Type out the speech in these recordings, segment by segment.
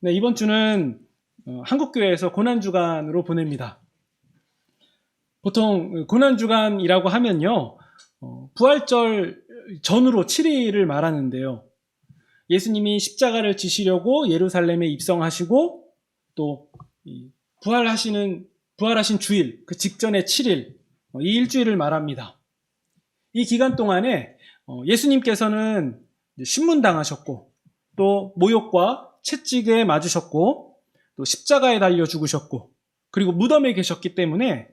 네, 이번 주는 한국교회에서 고난주간으로 보냅니다. 보통 고난주간이라고 하면요, 부활절 전후로 7일을 말하는데요. 예수님이 십자가를 지시려고 예루살렘에 입성하시고 또 부활하신 주일, 그 직전의 7일, 이 일주일을 말합니다. 이 기간 동안에 예수님께서는 신문당하셨고 또 모욕과 채찍에 맞으셨고 또 십자가에 달려 죽으셨고 그리고 무덤에 계셨기 때문에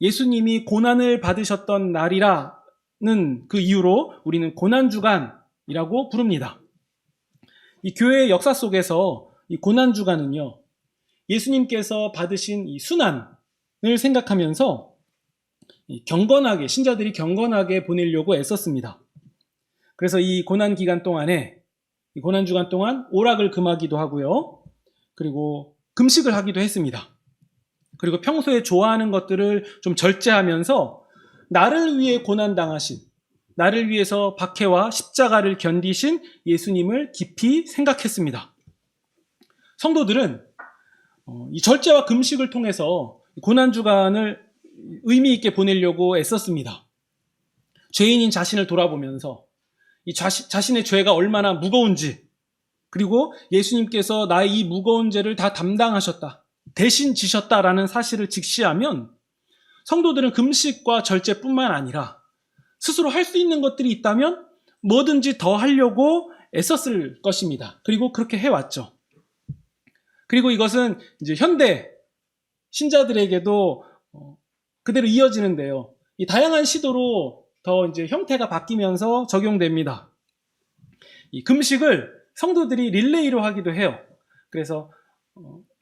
예수님이 고난을 받으셨던 날이라는 그 이유로 우리는 고난주간이라고 부릅니다. 이 교회의 역사 속에서 이 고난주간은요, 예수님께서 받으신 이 순환을 생각하면서 경건하게, 신자들이 경건하게 보내려고 애썼습니다. 그래서 이 고난주간 동안 오락을 금하기도 하고요. 그리고 금식을 하기도 했습니다. 그리고 평소에 좋아하는 것들을 좀 절제하면서 나를 위해 고난당하신, 나를 위해서 박해와 십자가를 견디신 예수님을 깊이 생각했습니다. 성도들은 이 절제와 금식을 통해서 고난주간을 의미 있게 보내려고 애썼습니다. 죄인인 자신을 돌아보면서 이 자신의 죄가 얼마나 무거운지, 그리고 예수님께서 나의 이 무거운 죄를 다 담당하셨다, 대신 지셨다라는 사실을 직시하면 성도들은 금식과 절제뿐만 아니라 스스로 할 수 있는 것들이 있다면 뭐든지 더 하려고 애썼을 것입니다. 그리고 그렇게 해왔죠. 그리고 이것은 이제 현대 신자들에게도 그대로 이어지는데요. 이 다양한 시도로 더 이제 형태가 바뀌면서 적용됩니다. 이 금식을 성도들이 릴레이로 하기도 해요. 그래서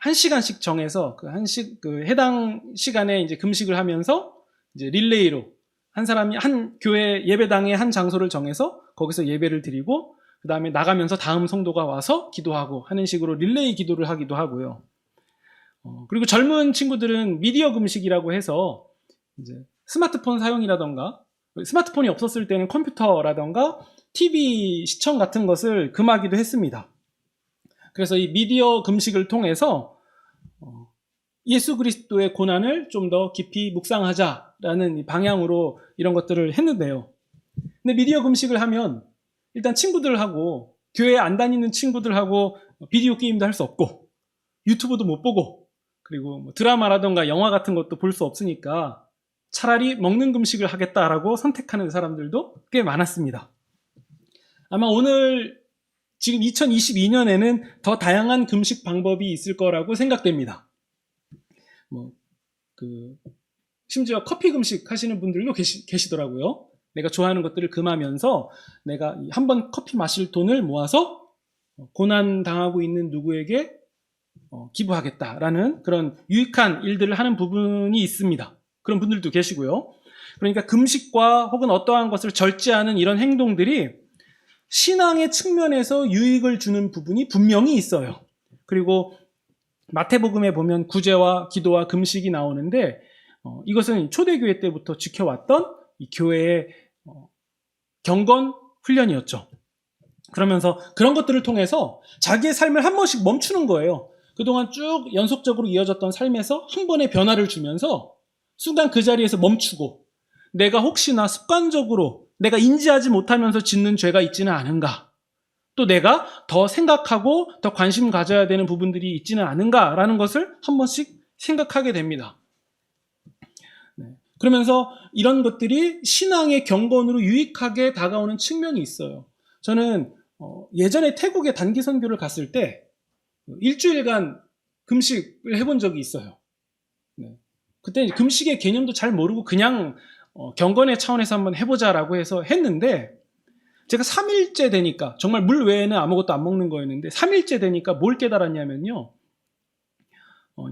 1시간씩 정해서 그 해당 시간에 이제 금식을 하면서 이제 릴레이로 한 사람이 한 교회 예배당의 한 장소를 정해서 거기서 예배를 드리고 그 다음에 나가면서 다음 성도가 와서 기도하고 하는 식으로 릴레이 기도를 하기도 하고요. 그리고 젊은 친구들은 미디어 금식이라고 해서 이제 스마트폰 사용이라던가, 스마트폰이 없었을 때는 컴퓨터라던가 TV 시청 같은 것을 금하기도 했습니다. 그래서 이 미디어 금식을 통해서 예수 그리스도의 고난을 좀 더 깊이 묵상하자라는 방향으로 이런 것들을 했는데요. 근데 미디어 금식을 하면 일단 친구들하고, 교회 안 다니는 친구들하고 비디오 게임도 할 수 없고 유튜브도 못 보고 그리고 뭐 드라마라던가 영화 같은 것도 볼 수 없으니까 차라리 먹는 금식을 하겠다라고 선택하는 사람들도 꽤 많았습니다. 아마 지금 2022년에는 더 다양한 금식 방법이 있을 거라고 생각됩니다. 심지어 커피 금식 하시는 분들도 계시더라고요. 내가 좋아하는 것들을 금하면서 내가 한번 커피 마실 돈을 모아서 고난 당하고 있는 누구에게 기부하겠다라는 그런 유익한 일들을 하는 부분이 있습니다. 그런 분들도 계시고요. 그러니까 금식과 혹은 어떠한 것을 절제하는 이런 행동들이 신앙의 측면에서 유익을 주는 부분이 분명히 있어요. 그리고 마태복음에 보면 구제와 기도와 금식이 나오는데 이것은 초대교회 때부터 지켜왔던 이 교회의 경건 훈련이었죠. 그러면서 그런 것들을 통해서 자기의 삶을 한 번씩 멈추는 거예요. 그동안 쭉 연속적으로 이어졌던 삶에서 한 번의 변화를 주면서 순간 그 자리에서 멈추고 내가 혹시나 습관적으로 내가 인지하지 못하면서 짓는 죄가 있지는 않은가, 또 내가 더 생각하고 더 관심 가져야 되는 부분들이 있지는 않은가라는 것을 한 번씩 생각하게 됩니다. 그러면서 이런 것들이 신앙의 경건으로 유익하게 다가오는 측면이 있어요. 저는 예전에 태국에 단기 선교를 갔을 때 일주일간 금식을 해본 적이 있어요. 그때 금식의 개념도 잘 모르고 그냥 경건의 차원에서 한번 해보자라고 해서 했는데, 제가 3일째 되니까, 정말 물 외에는 아무것도 안 먹는 거였는데 3일째 되니까 뭘 깨달았냐면요,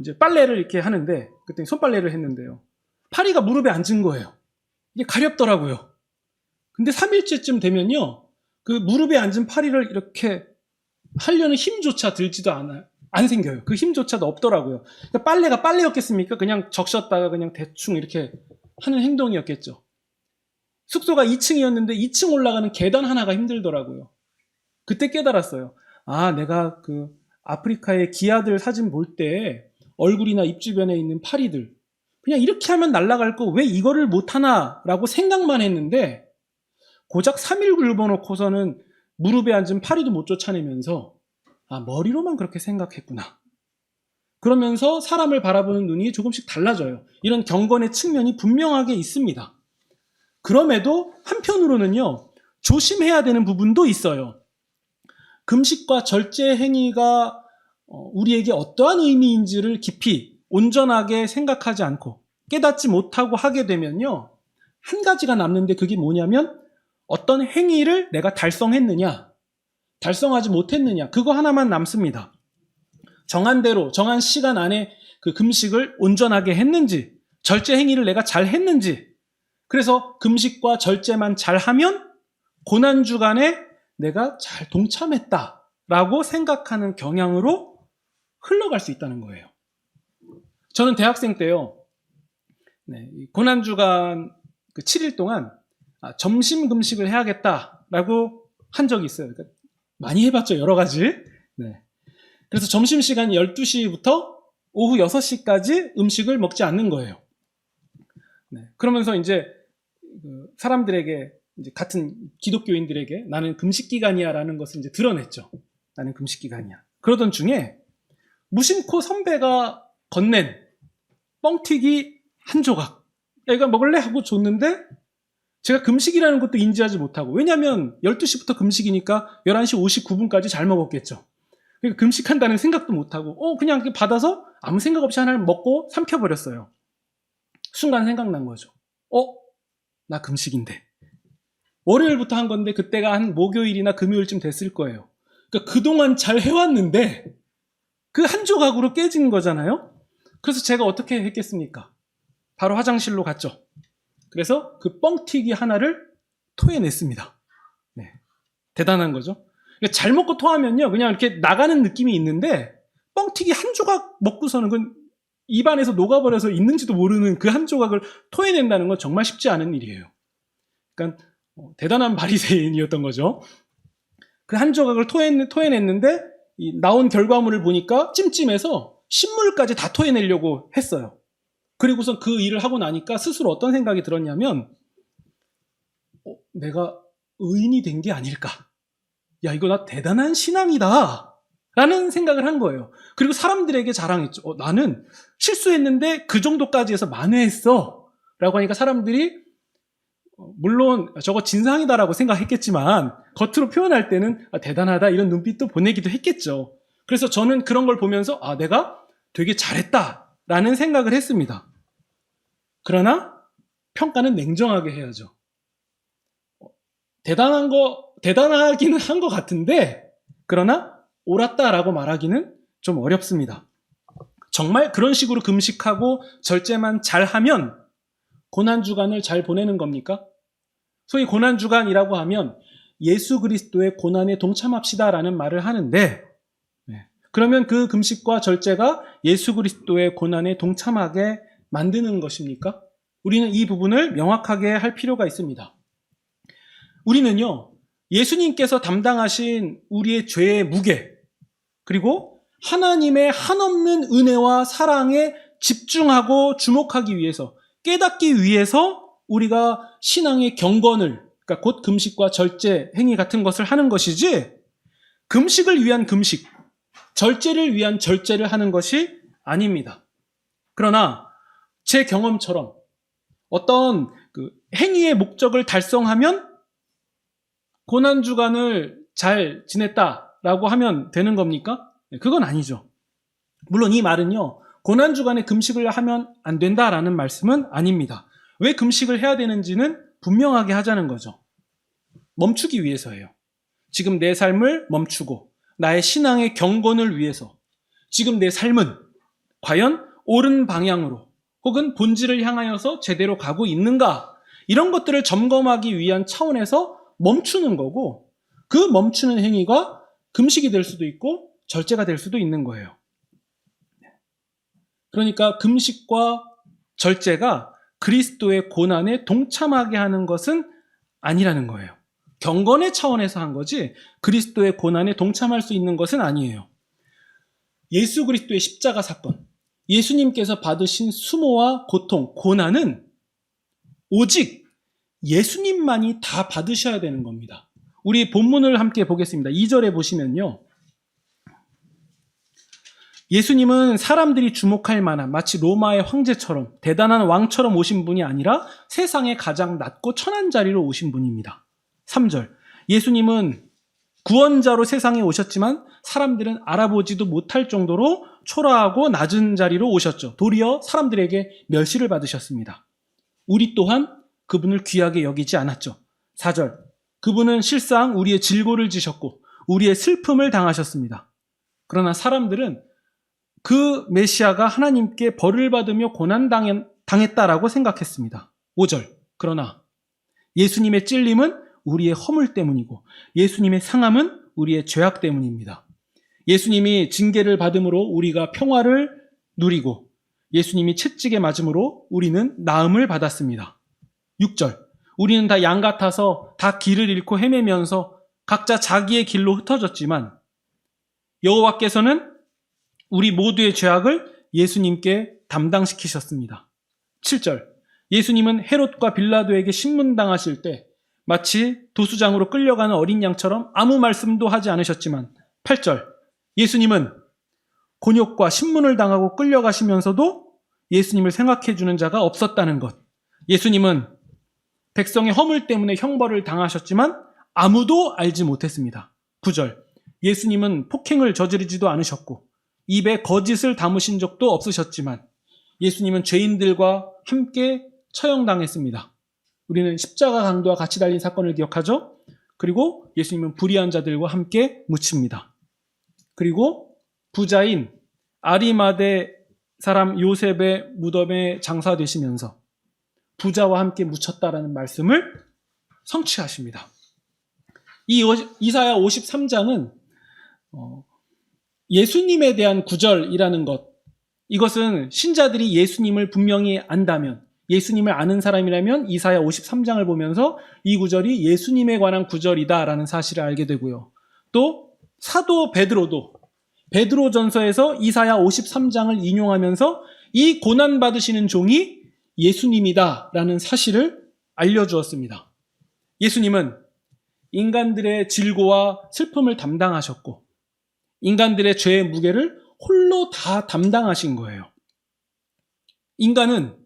이제 빨래를 이렇게 하는데, 그때 손빨래를 했는데요, 파리가 무릎에 앉은 거예요. 이게 가렵더라고요. 근데 3일째쯤 되면요, 그 무릎에 앉은 파리를 이렇게 하려는 힘조차 들지도 안 생겨요. 그 힘조차도 없더라고요. 그러니까 빨래가 빨래였겠습니까? 그냥 적셨다가 그냥 대충 이렇게 하는 행동이었겠죠. 숙소가 2층이었는데 2층 올라가는 계단 하나가 힘들더라고요. 그때 깨달았어요. 아, 내가 아프리카의 기아들 사진 볼 때 얼굴이나 입 주변에 있는 파리들, 그냥 이렇게 하면 날아갈 거 왜 이거를 못하나라고 생각만 했는데 고작 3일 굶어놓고서는 무릎에 앉은 파리도 못 쫓아내면서 머리로만 그렇게 생각했구나. 그러면서 사람을 바라보는 눈이 조금씩 달라져요. 이런 경건의 측면이 분명하게 있습니다. 그럼에도 한편으로는요, 조심해야 되는 부분도 있어요. 금식과 절제 행위가 우리에게 어떠한 의미인지를 깊이 온전하게 생각하지 않고 깨닫지 못하고 하게 되면요, 한 가지가 남는데 그게 뭐냐면 어떤 행위를 내가 달성했느냐, 달성하지 못했느냐, 그거 하나만 남습니다. 정한 대로, 정한 시간 안에 그 금식을 온전하게 했는지, 절제 행위를 내가 잘 했는지, 그래서 금식과 절제만 잘하면 고난주간에 내가 잘 동참했다라고 생각하는 경향으로 흘러갈 수 있다는 거예요. 저는 대학생 때요, 고난주간 그 7일 동안 점심 금식을 해야겠다라고 한 적이 있어요. 그러니까 많이 해봤죠, 여러 가지. 그래서 점심시간 12시부터 오후 6시까지 음식을 먹지 않는 거예요. 그러면서 이제 사람들에게, 이제 같은 기독교인들에게 나는 금식기간이야 라는 것을 이제 드러냈죠. 나는 금식기간이야. 그러던 중에 무심코 선배가 건넨 뻥튀기 한 조각, 애가 먹을래? 하고 줬는데 제가 금식이라는 것도 인지하지 못하고, 왜냐하면 12시부터 금식이니까 11시 59분까지 잘 먹었겠죠. 그러니까 금식한다는 생각도 못하고 그냥 받아서 아무 생각 없이 하나를 먹고 삼켜버렸어요. 순간 생각난 거죠. 나 금식인데. 월요일부터 한 건데 그때가 한 목요일이나 금요일쯤 됐을 거예요. 그러니까 그동안 잘 해왔는데 그 한 조각으로 깨진 거잖아요. 그래서 제가 어떻게 했겠습니까? 바로 화장실로 갔죠. 그래서 그 뻥튀기 하나를 토해냈습니다. 대단한 거죠. 잘 먹고 토하면요, 그냥 이렇게 나가는 느낌이 있는데 뻥튀기 한 조각 먹고서는 그 입안에서 녹아버려서 있는지도 모르는 그 한 조각을 토해낸다는 건 정말 쉽지 않은 일이에요. 그러니까 대단한 바리새인이었던 거죠. 그 한 조각을 토해냈는데 나온 결과물을 보니까 찜찜해서 신물까지 다 토해내려고 했어요. 그리고선 그 일을 하고 나니까 스스로 어떤 생각이 들었냐면 내가 의인이 된 게 아닐까. 야, 이거 나 대단한 신앙이다 라는 생각을 한 거예요. 그리고 사람들에게 자랑했죠. 나는 실수했는데 그 정도까지 해서 만회했어 라고 하니까 사람들이 물론 저거 진상이다라고 생각했겠지만 겉으로 표현할 때는 대단하다 이런 눈빛도 보내기도 했겠죠. 그래서 저는 그런 걸 보면서 내가 되게 잘했다라는 생각을 했습니다. 그러나 평가는 냉정하게 해야죠. 대단하기는 한 것 같은데, 그러나 옳았다라고 말하기는 좀 어렵습니다. 정말 그런 식으로 금식하고 절제만 잘하면 고난주간을 잘 보내는 겁니까? 소위 고난주간이라고 하면 예수 그리스도의 고난에 동참합시다라는 말을 하는데, 그러면 그 금식과 절제가 예수 그리스도의 고난에 동참하게 만드는 것입니까? 우리는 이 부분을 명확하게 할 필요가 있습니다. 우리는요, 예수님께서 담당하신 우리의 죄의 무게, 그리고 하나님의 한없는 은혜와 사랑에 집중하고 주목하기 위해서, 깨닫기 위해서 우리가 신앙의 경건을, 그러니까 곧 금식과 절제, 행위 같은 것을 하는 것이지, 금식을 위한 금식, 절제를 위한 절제를 하는 것이 아닙니다. 그러나 제 경험처럼 어떤 그 행위의 목적을 달성하면 고난주간을 잘 지냈다라고 하면 되는 겁니까? 그건 아니죠. 물론 이 말은요, 고난주간에 금식을 하면 안 된다라는 말씀은 아닙니다. 왜 금식을 해야 되는지는 분명하게 하자는 거죠. 멈추기 위해서예요. 지금 내 삶을 멈추고 나의 신앙의 경건을 위해서 지금 내 삶은 과연 옳은 방향으로 혹은 본질을 향하여서 제대로 가고 있는가, 이런 것들을 점검하기 위한 차원에서 멈추는 거고, 그 멈추는 행위가 금식이 될 수도 있고 절제가 될 수도 있는 거예요. 그러니까 금식과 절제가 그리스도의 고난에 동참하게 하는 것은 아니라는 거예요. 경건의 차원에서 한 거지 그리스도의 고난에 동참할 수 있는 것은 아니에요. 예수 그리스도의 십자가 사건, 예수님께서 받으신 수모와 고통, 고난은 오직 예수님만이 다 받으셔야 되는 겁니다. 우리 본문을 함께 보겠습니다. 2절에 보시면요. 예수님은 사람들이 주목할 만한 마치 로마의 황제처럼 대단한 왕처럼 오신 분이 아니라 세상에 가장 낮고 천한 자리로 오신 분입니다. 3절. 예수님은 구원자로 세상에 오셨지만 사람들은 알아보지도 못할 정도로 초라하고 낮은 자리로 오셨죠. 도리어 사람들에게 멸시를 받으셨습니다. 우리 또한 그분을 귀하게 여기지 않았죠. 4절. 그분은 실상 우리의 질고를 지셨고 우리의 슬픔을 당하셨습니다. 그러나 사람들은 그 메시아가 하나님께 벌을 받으며 고난당했다라고 생각했습니다. 5절. 그러나 예수님의 찔림은 우리의 허물 때문이고 예수님의 상함은 우리의 죄악 때문입니다. 예수님이 징계를 받음으로 우리가 평화를 누리고 예수님이 채찍에 맞음으로 우리는 나음을 받았습니다. 6절. 우리는 다 양 같아서 다 길을 잃고 헤매면서 각자 자기의 길로 흩어졌지만 여호와께서는 우리 모두의 죄악을 예수님께 담당시키셨습니다. 7절. 예수님은 헤롯과 빌라도에게 신문당하실 때 마치 도수장으로 끌려가는 어린 양처럼 아무 말씀도 하지 않으셨지만 8절. 예수님은 곤욕과 신문을 당하고 끌려가시면서도 예수님을 생각해 주는 자가 없었다는 것. 예수님은 백성의 허물 때문에 형벌을 당하셨지만 아무도 알지 못했습니다. 9절. 예수님은 폭행을 저지르지도 않으셨고 입에 거짓을 담으신 적도 없으셨지만 예수님은 죄인들과 함께 처형당했습니다. 우리는 십자가 강도와 같이 달린 사건을 기억하죠? 그리고 예수님은 불의한 자들과 함께 묻힙니다. 그리고 부자인 아리마대 사람 요셉의 무덤에 장사되시면서 부자와 함께 묻혔다라는 말씀을 성취하십니다. 이 이사야 53장은 예수님에 대한 구절이라는 것, 이것은 신자들이 예수님을 분명히 안다면, 예수님을 아는 사람이라면 이사야 53장을 보면서 이 구절이 예수님에 관한 구절이다라는 사실을 알게 되고요. 또 사도 베드로도 베드로전서에서 이사야 53장을 인용하면서 이 고난받으시는 종이 예수님이다라는 사실을 알려주었습니다. 예수님은 인간들의 질고와 슬픔을 담당하셨고 인간들의 죄의 무게를 홀로 다 담당하신 거예요. 인간은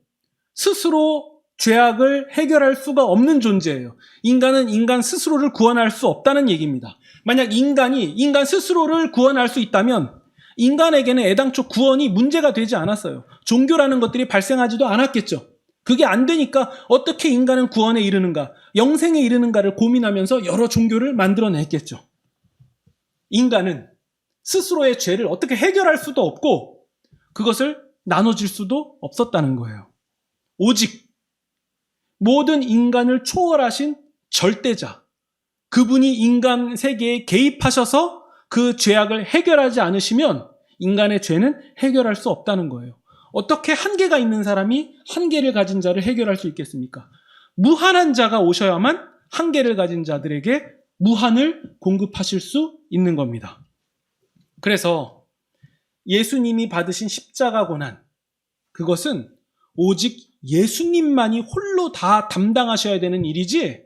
스스로 죄악을 해결할 수가 없는 존재예요. 인간은 인간 스스로를 구원할 수 없다는 얘기입니다. 만약 인간이 인간 스스로를 구원할 수 있다면 인간에게는 애당초 구원이 문제가 되지 않았어요. 종교라는 것들이 발생하지도 않았겠죠. 그게 안 되니까 어떻게 인간은 구원에 이르는가, 영생에 이르는가를 고민하면서 여러 종교를 만들어냈겠죠. 인간은 스스로의 죄를 어떻게 해결할 수도 없고 그것을 나눠줄 수도 없었다는 거예요. 오직 모든 인간을 초월하신 절대자, 그분이 인간 세계에 개입하셔서 그 죄악을 해결하지 않으시면 인간의 죄는 해결할 수 없다는 거예요. 어떻게 한계가 있는 사람이 한계를 가진 자를 해결할 수 있겠습니까? 무한한 자가 오셔야만 한계를 가진 자들에게 무한을 공급하실 수 있는 겁니다. 그래서 예수님이 받으신 십자가 고난, 그것은 오직 예수님만이 홀로 다 담당하셔야 되는 일이지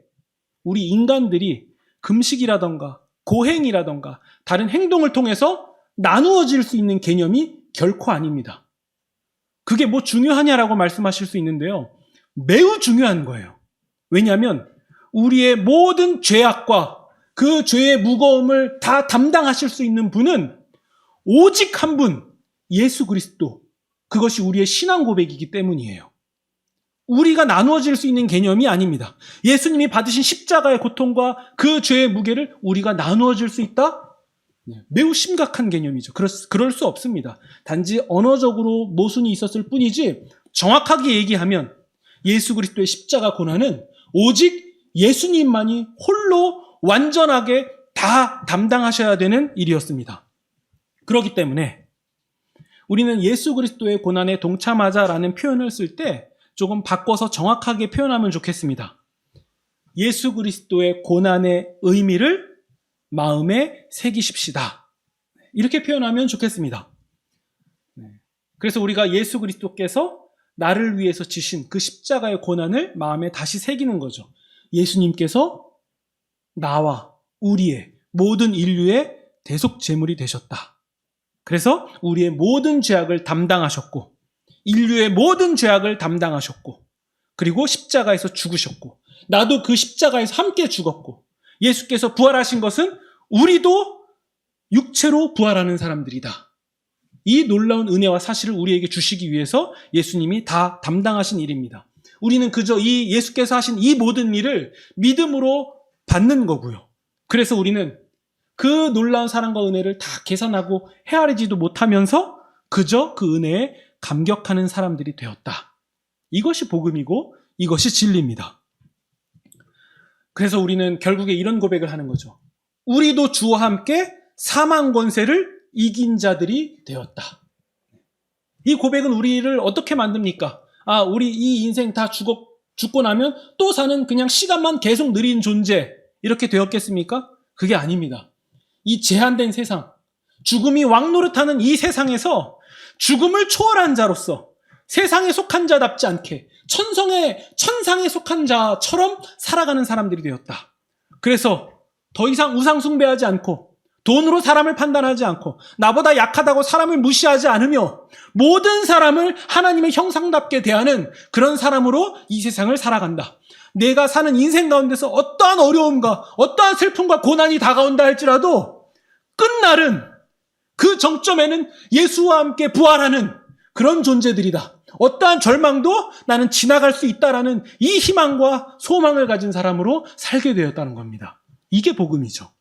우리 인간들이 금식이라던가 고행이라던가 다른 행동을 통해서 나누어질 수 있는 개념이 결코 아닙니다. 그게 뭐 중요하냐라고 말씀하실 수 있는데요. 매우 중요한 거예요. 왜냐하면 우리의 모든 죄악과 그 죄의 무거움을 다 담당하실 수 있는 분은 오직 한 분, 예수 그리스도. 그것이 우리의 신앙 고백이기 때문이에요. 우리가 나누어질 수 있는 개념이 아닙니다. 예수님이 받으신 십자가의 고통과 그 죄의 무게를 우리가 나누어질 수 있다? 매우 심각한 개념이죠. 그럴 수 없습니다. 단지 언어적으로 모순이 있었을 뿐이지 정확하게 얘기하면 예수 그리스도의 십자가 고난은 오직 예수님만이 홀로 완전하게 다 담당하셔야 되는 일이었습니다. 그렇기 때문에 우리는 예수 그리스도의 고난에 동참하자라는 표현을 쓸 때 조금 바꿔서 정확하게 표현하면 좋겠습니다. 예수 그리스도의 고난의 의미를 마음에 새기십시다. 이렇게 표현하면 좋겠습니다. 그래서 우리가 예수 그리스도께서 나를 위해서 지신 그 십자가의 고난을 마음에 다시 새기는 거죠. 예수님께서 나와 우리의 모든 인류의 대속 제물이 되셨다. 그래서 우리의 모든 죄악을 담당하셨고, 인류의 모든 죄악을 담당하셨고, 그리고 십자가에서 죽으셨고, 나도 그 십자가에서 함께 죽었고, 예수께서 부활하신 것은 우리도 육체로 부활하는 사람들이다. 이 놀라운 은혜와 사실을 우리에게 주시기 위해서 예수님이 다 담당하신 일입니다. 우리는 그저 이 예수께서 하신 이 모든 일을 믿음으로 받는 거고요. 그래서 우리는 그 놀라운 사랑과 은혜를 다 계산하고 헤아리지도 못하면서 그저 그 은혜에 감격하는 사람들이 되었다. 이것이 복음이고 이것이 진리입니다. 그래서 우리는 결국에 이런 고백을 하는 거죠. 우리도 주와 함께 사망 권세를 이긴 자들이 되었다. 이 고백은 우리를 어떻게 만듭니까? 우리 이 인생 다 죽고 나면 또 사는 그냥 시간만 계속 느린 존재, 이렇게 되었겠습니까? 그게 아닙니다. 이 제한된 세상, 죽음이 왕노릇하는 이 세상에서 죽음을 초월한 자로서 세상에 속한 자답지 않게 천상에 속한 자처럼 살아가는 사람들이 되었다. 그래서 더 이상 우상 숭배하지 않고, 돈으로 사람을 판단하지 않고, 나보다 약하다고 사람을 무시하지 않으며, 모든 사람을 하나님의 형상답게 대하는 그런 사람으로 이 세상을 살아간다. 내가 사는 인생 가운데서 어떠한 어려움과 어떠한 슬픔과 고난이 다가온다 할지라도 끝날은, 그 정점에는 예수와 함께 부활하는 그런 존재들이다. 어떠한 절망도 나는 지나갈 수 있다라는 이 희망과 소망을 가진 사람으로 살게 되었다는 겁니다. 이게 복음이죠.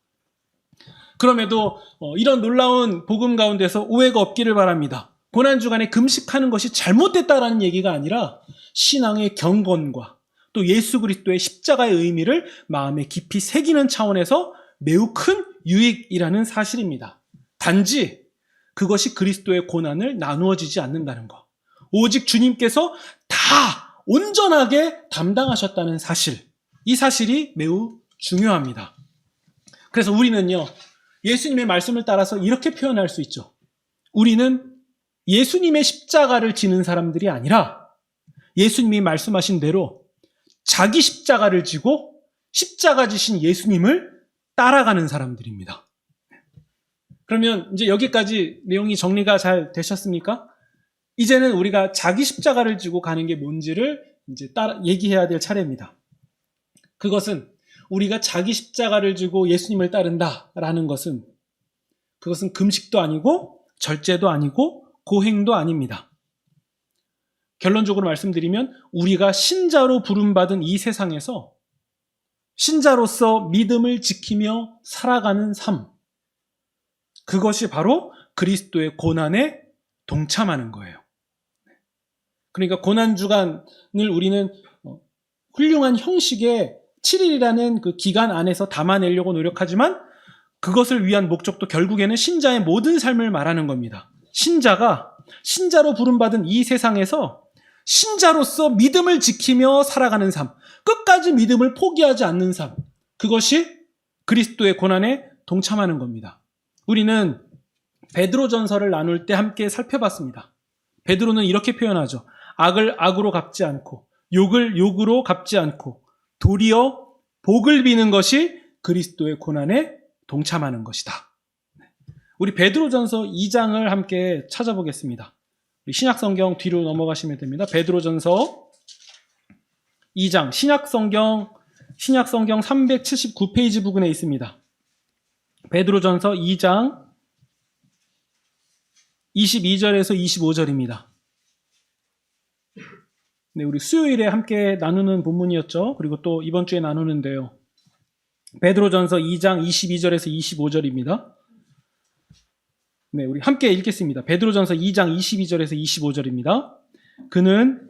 그럼에도 이런 놀라운 복음 가운데서 오해가 없기를 바랍니다. 고난주간에 금식하는 것이 잘못됐다라는 얘기가 아니라 신앙의 경건과 또 예수 그리스도의 십자가의 의미를 마음에 깊이 새기는 차원에서 매우 큰 유익이라는 사실입니다. 단지 그것이 그리스도의 고난을 나누어지지 않는다는 것. 오직 주님께서 다 온전하게 담당하셨다는 사실. 이 사실이 매우 중요합니다. 그래서 우리는요, 예수님의 말씀을 따라서 이렇게 표현할 수 있죠. 우리는 예수님의 십자가를 지는 사람들이 아니라 예수님이 말씀하신 대로 자기 십자가를 지고 십자가 지신 예수님을 따라가는 사람들입니다. 그러면 이제 여기까지 내용이 정리가 잘 되셨습니까? 이제는 우리가 자기 십자가를 지고 가는 게 뭔지를 이제 얘기해야 될 차례입니다. 그것은 우리가 자기 십자가를 지고 예수님을 따른다라는 것은, 그것은 금식도 아니고 절제도 아니고 고행도 아닙니다. 결론적으로 말씀드리면 우리가 신자로 부름받은 이 세상에서 신자로서 믿음을 지키며 살아가는 삶, 그것이 바로 그리스도의 고난에 동참하는 거예요. 그러니까 고난주간을 우리는 훌륭한 형식의 7일이라는 그 기간 안에서 담아내려고 노력하지만 그것을 위한 목적도 결국에는 신자의 모든 삶을 말하는 겁니다. 신자가 신자로 부름받은 이 세상에서 신자로서 믿음을 지키며 살아가는 삶, 끝까지 믿음을 포기하지 않는 삶, 그것이 그리스도의 고난에 동참하는 겁니다. 우리는 베드로전서를 나눌 때 함께 살펴봤습니다. 베드로는 이렇게 표현하죠. 악을 악으로 갚지 않고 욕을 욕으로 갚지 않고 도리어 복을 비는 것이 그리스도의 고난에 동참하는 것이다. 우리 베드로전서 2장을 함께 찾아보겠습니다. 우리 신약성경 뒤로 넘어가시면 됩니다. 베드로전서 2장, 신약성경 379페이지 부분에 있습니다. 베드로전서 2장 22절에서 25절입니다. 네, 우리 수요일에 함께 나누는 본문이었죠. 그리고 또 이번 주에 나누는데요. 베드로전서 2장 22절에서 25절입니다. 네, 우리 함께 읽겠습니다. 베드로전서 2장 22절에서 25절입니다. 그는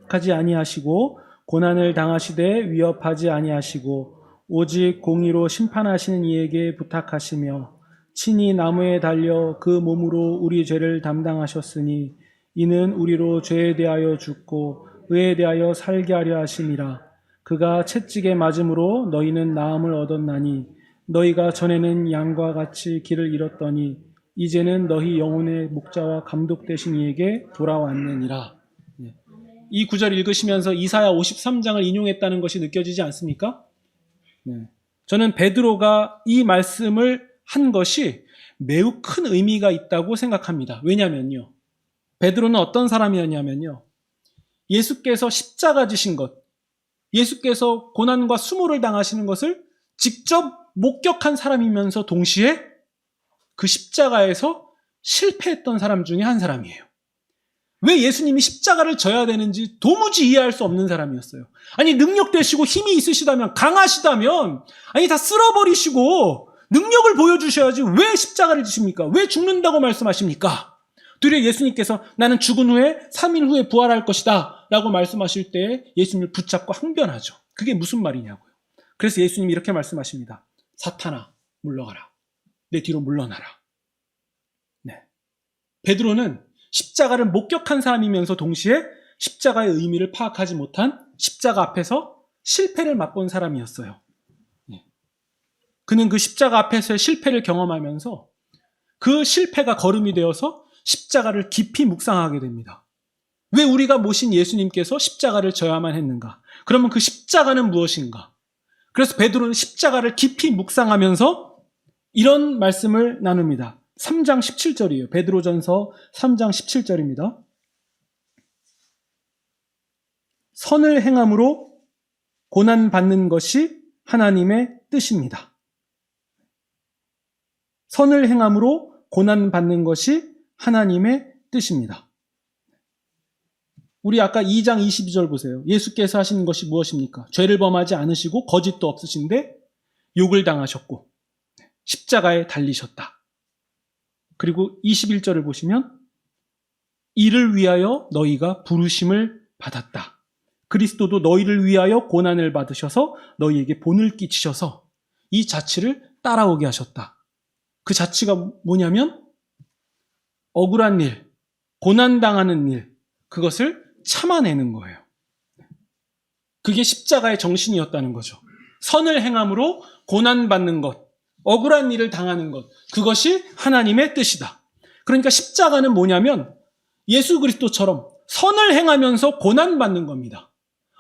하지 아니하시고 고난을 당하시되 위협하지 아니하시고 오직 공의로 심판하시는 이에게 부탁하시며 친히 나무에 달려 그 몸으로 우리 죄를 담당하셨으니 이는 우리로 죄에 대하여 죽고 의에 대하여 살게 하려 하심이라. 그가 채찍에 맞음으로 너희는 나음을 얻었나니 너희가 전에는 양과 같이 길을 잃었더니 이제는 너희 영혼의 목자와 감독 되신 이에게 돌아왔느니라. 이 구절 읽으시면서 이사야 53장을 인용했다는 것이 느껴지지 않습니까? 저는 베드로가 이 말씀을 한 것이 매우 큰 의미가 있다고 생각합니다. 왜냐면요, 베드로는 어떤 사람이었냐면요, 예수께서 십자가 지신 것, 예수께서 고난과 수모를 당하시는 것을 직접 목격한 사람이면서 동시에 그 십자가에서 실패했던 사람 중에 한 사람이에요. 왜 예수님이 십자가를 져야 되는지 도무지 이해할 수 없는 사람이었어요. 아니, 능력 되시고 힘이 있으시다면, 강하시다면, 아니, 다 쓸어버리시고 능력을 보여주셔야지 왜 십자가를 지십니까? 왜 죽는다고 말씀하십니까? 되려 예수님께서 나는 죽은 후에 3일 후에 부활할 것이다 라고 말씀하실 때 예수님을 붙잡고 항변하죠. 그게 무슨 말이냐고요. 그래서 예수님이 이렇게 말씀하십니다. 사탄아, 물러가라. 내 뒤로 물러나라. 베드로는 십자가를 목격한 사람이면서 동시에 십자가의 의미를 파악하지 못한 십자가 앞에서 실패를 맛본 사람이었어요. 그는 그 십자가 앞에서의 실패를 경험하면서 그 실패가 거름이 되어서 십자가를 깊이 묵상하게 됩니다. 왜 우리가 모신 예수님께서 십자가를 져야만 했는가? 그러면 그 십자가는 무엇인가? 그래서 베드로는 십자가를 깊이 묵상하면서 이런 말씀을 나눕니다. 3장 17절이에요. 베드로전서 3장 17절입니다. 선을 행함으로 고난받는 것이 하나님의 뜻입니다. 선을 행함으로 고난받는 것이 하나님의 뜻입니다. 우리 아까 2장 22절 보세요. 예수께서 하신 것이 무엇입니까? 죄를 범하지 않으시고 거짓도 없으신데 욕을 당하셨고 십자가에 달리셨다. 그리고 21절을 보시면 이를 위하여 너희가 부르심을 받았다. 그리스도도 너희를 위하여 고난을 받으셔서 너희에게 본을 끼치셔서 이 자취를 따라오게 하셨다. 그 자취가 뭐냐면 억울한 일, 고난당하는 일, 그것을 참아내는 거예요. 그게 십자가의 정신이었다는 거죠. 선을 행함으로 고난받는 것, 억울한 일을 당하는 것, 그것이 하나님의 뜻이다. 그러니까 십자가는 뭐냐면 예수 그리스도처럼 선을 행하면서 고난받는 겁니다.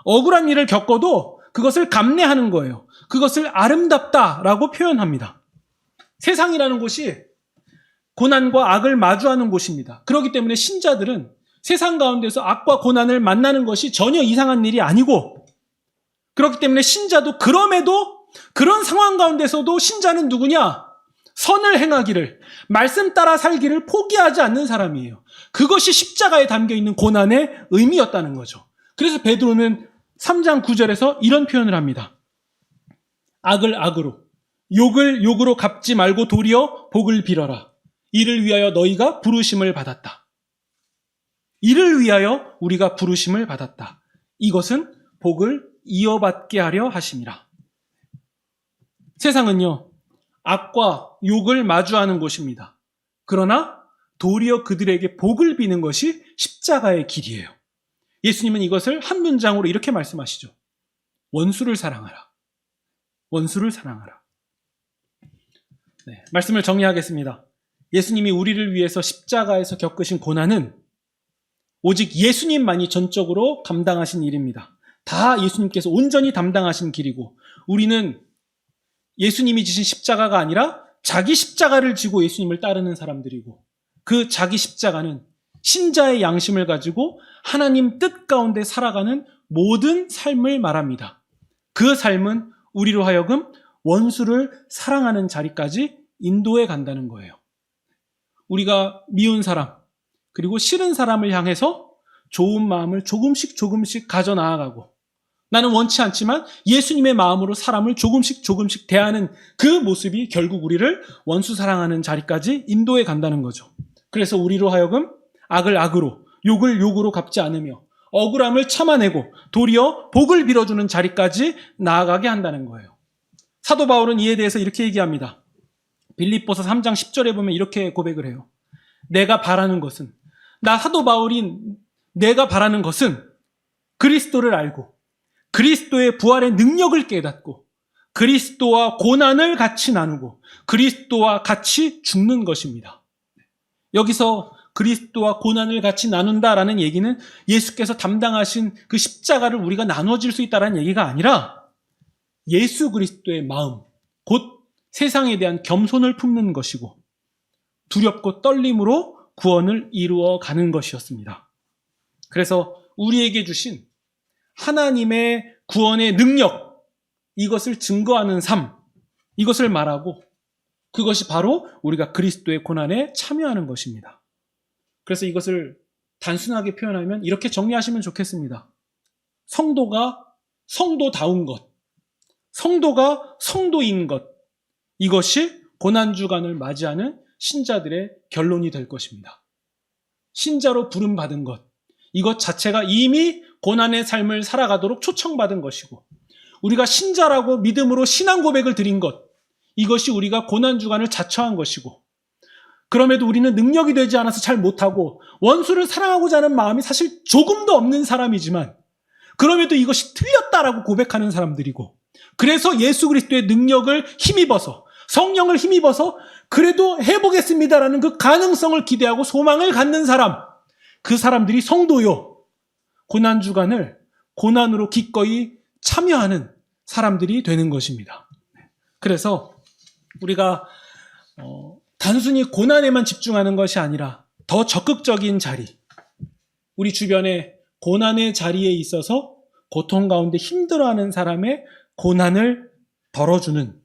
억울한 일을 겪어도 그것을 감내하는 거예요. 그것을 아름답다라고 표현합니다. 세상이라는 곳이 고난과 악을 마주하는 곳입니다. 그렇기 때문에 신자들은 세상 가운데서 악과 고난을 만나는 것이 전혀 이상한 일이 아니고, 그렇기 때문에 신자도 그럼에도 그런 상황 가운데서도 신자는 누구냐? 선을 행하기를, 말씀 따라 살기를 포기하지 않는 사람이에요. 그것이 십자가에 담겨있는 고난의 의미였다는 거죠. 그래서 베드로는 3장 9절에서 이런 표현을 합니다. 악을 악으로, 욕을 욕으로 갚지 말고 도리어 복을 빌어라. 이를 위하여 너희가 부르심을 받았다. 이를 위하여 우리가 부르심을 받았다. 이것은 복을 이어받게 하려 하심이라. 세상은요, 악과 욕을 마주하는 곳입니다. 그러나 도리어 그들에게 복을 비는 것이 십자가의 길이에요. 예수님은 이것을 한 문장으로 이렇게 말씀하시죠. 원수를 사랑하라. 원수를 사랑하라. 네, 말씀을 정리하겠습니다. 예수님이 우리를 위해서 십자가에서 겪으신 고난은 오직 예수님만이 전적으로 감당하신 일입니다. 다 예수님께서 온전히 담당하신 길이고, 우리는 예수님이 지신 십자가가 아니라 자기 십자가를 지고 예수님을 따르는 사람들이고, 그 자기 십자가는 신자의 양심을 가지고 하나님 뜻 가운데 살아가는 모든 삶을 말합니다. 그 삶은 우리로 하여금 원수를 사랑하는 자리까지 인도해 간다는 거예요. 우리가 미운 사람, 그리고 싫은 사람을 향해서 좋은 마음을 조금씩 가져 나아가고, 나는 원치 않지만 예수님의 마음으로 사람을 조금씩 대하는 그 모습이 결국 우리를 원수 사랑하는 자리까지 인도해 간다는 거죠. 그래서 우리로 하여금 악을 악으로, 욕을 욕으로 갚지 않으며 억울함을 참아내고 도리어 복을 빌어주는 자리까지 나아가게 한다는 거예요. 사도 바울은 이에 대해서 이렇게 얘기합니다. 빌립보서 3장 10절에 보면 이렇게 고백을 해요. 내가 바라는 것은, 나 사도 바울인 내가 바라는 것은 그리스도를 알고 그리스도의 부활의 능력을 깨닫고 그리스도와 고난을 같이 나누고 그리스도와 같이 죽는 것입니다. 여기서 그리스도와 고난을 같이 나눈다라는 얘기는 예수께서 담당하신 그 십자가를 우리가 나눠질 수 있다는 얘기가 아니라 예수 그리스도의 마음, 곧 세상에 대한 겸손을 품는 것이고 두렵고 떨림으로 구원을 이루어 가는 것이었습니다. 그래서 우리에게 주신 하나님의 구원의 능력, 이것을 증거하는 삶, 이것을 말하고 그것이 바로 우리가 그리스도의 고난에 참여하는 것입니다. 그래서 이것을 단순하게 표현하면 이렇게 정리하시면 좋겠습니다. 성도가 성도다운 것, 성도가 성도인 것, 이것이 고난주간을 맞이하는 신자들의 결론이 될 것입니다. 신자로 부름받은 것, 이것 자체가 이미 고난의 삶을 살아가도록 초청받은 것이고 우리가 신자라고 믿음으로 신앙 고백을 드린 것, 이것이 우리가 고난주간을 자처한 것이고 그럼에도 우리는 능력이 되지 않아서 잘 못하고 원수를 사랑하고자 하는 마음이 사실 조금도 없는 사람이지만 그럼에도 이것이 틀렸다라고 고백하는 사람들이고 그래서 예수 그리스도의 능력을 힘입어서 성령을 힘입어서 그래도 해보겠습니다라는 그 가능성을 기대하고 소망을 갖는 사람, 그 사람들이 성도요. 고난주간을 고난으로 기꺼이 참여하는 사람들이 되는 것입니다. 그래서 우리가 단순히 고난에만 집중하는 것이 아니라 더 적극적인 자리, 우리 주변에 고난의 자리에 있어서 고통 가운데 힘들어하는 사람의 고난을 덜어주는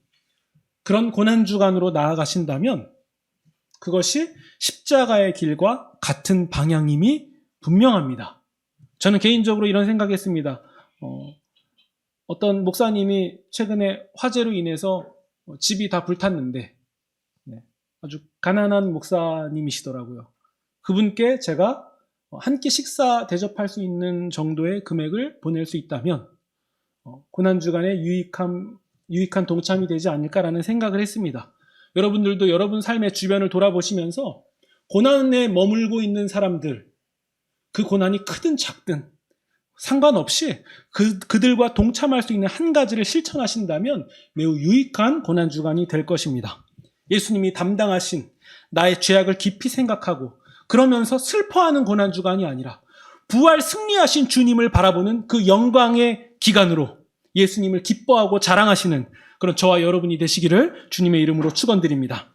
그런 고난주간으로 나아가신다면 그것이 십자가의 길과 같은 방향임이 분명합니다. 저는 개인적으로 이런 생각했습니다. 어떤 목사님이 최근에 화재로 인해서 집이 다 불탔는데 아주 가난한 목사님이시더라고요. 그분께 제가 한 끼 식사 대접할 수 있는 정도의 금액을 보낼 수 있다면 고난주간에 유익한 동참이 되지 않을까라는 생각을 했습니다. 여러분들도 여러분 삶의 주변을 돌아보시면서 고난에 머물고 있는 사람들, 그 고난이 크든 작든 상관없이 그들과 동참할 수 있는 한 가지를 실천하신다면 매우 유익한 고난주간이 될 것입니다. 예수님이 담당하신 나의 죄악을 깊이 생각하고 그러면서 슬퍼하는 고난주간이 아니라 부활 승리하신 주님을 바라보는 그 영광의 기간으로 예수님을 기뻐하고 자랑하시는 그런 저와 여러분이 되시기를 주님의 이름으로 축원드립니다.